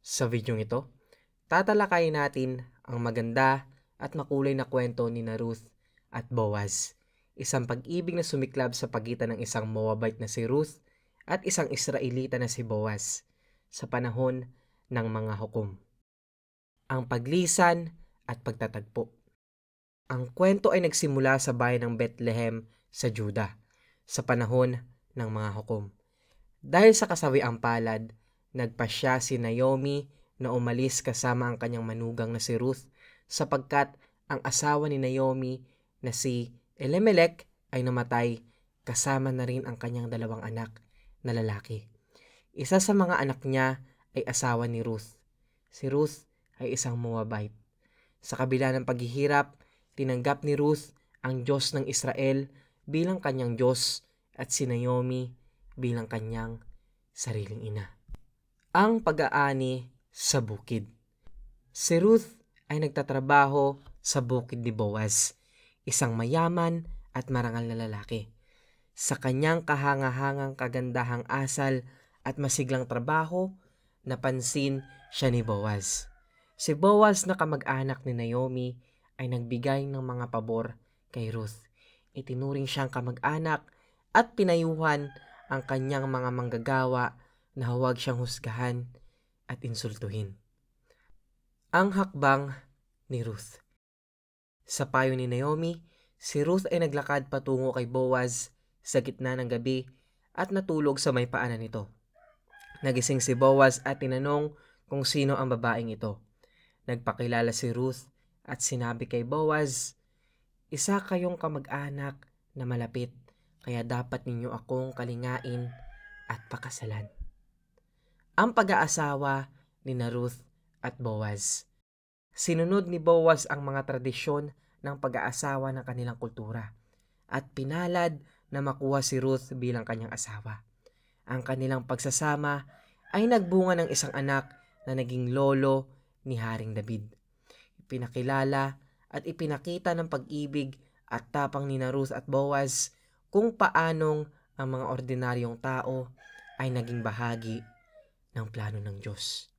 Sa videong ito, tatalakayin natin ang maganda at makulay na kwento ni Ruth at Boaz, isang pag-ibig na sumiklab sa pagitan ng isang Moabite na si Ruth at isang Israelita na si Boaz sa panahon ng mga hukom. Ang paglisan at pagtatagpo. Ang kwento ay nagsimula sa bayan ng Bethlehem sa Juda sa panahon ng mga hukom. Dahil sa kasawiang palad, nagpasya si Naomi na umalis kasama ang kanyang manugang na si Ruth sapagkat ang asawa ni Naomi na si Elimelech ay namatay kasama na rin ang kanyang dalawang anak na lalaki. Isa sa mga anak niya ay asawa ni Ruth. Si Ruth ay isang Moabite. Sa kabila ng paghihirap, tinanggap ni Ruth ang Diyos ng Israel bilang kanyang Diyos at si Naomi bilang kanyang sariling ina. Ang pag-aani sa bukid. Si Ruth ay nagtatrabaho sa bukid ni Boaz, isang mayaman at marangal na lalaki. Sa kanyang kahangahangang kagandahang asal at masiglang trabaho, napansin siya ni Boaz. Si Boaz na kamag-anak ni Naomi ay nagbigay ng mga pabor kay Ruth. Itinuring siyang kamag-anak at pinayuhan ang kanyang mga manggagawa na huwag siyang husgahan at insultuhin. Ang hakbang ni Ruth. Sa payo ni Naomi, si Ruth ay naglakad patungo kay Boaz sa gitna ng gabi at natulog sa may paanan nito. Nagising si Boaz at tinanong kung sino ang babaeng ito. Nagpakilala si Ruth at sinabi kay Boaz, "Isa kayong kamag-anak na malapit, kaya dapat ninyo akong kalingain at pakasalan." Ang pag-aasawa ni Ruth at Boaz. Sinunod ni Boaz ang mga tradisyon ng pag-aasawa ng kanilang kultura at pinalad na makuha si Ruth bilang kanyang asawa. Ang kanilang pagsasama ay nagbunga ng isang anak na naging lolo ni Haring David. Ipinakilala at ipinakita ng pag-ibig at tapang ni Ruth at Boaz kung paanong ang mga ordinaryong tao ay naging bahagi ng plano ng Diyos.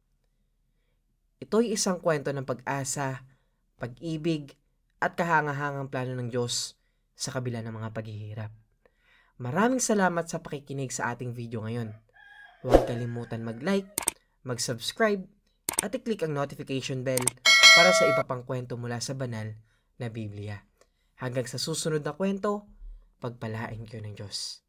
Ito'y isang kwento ng pag-asa, pag-ibig at kahangahangang plano ng Diyos sa kabila ng mga paghihirap. Maraming salamat sa pakikinig sa ating video ngayon. Huwag kalimutan mag-like, mag-subscribe at i-click ang notification bell para sa iba pang kwento mula sa banal na Biblia. Hanggang sa susunod na kwento, pagpalain kayo ng Diyos.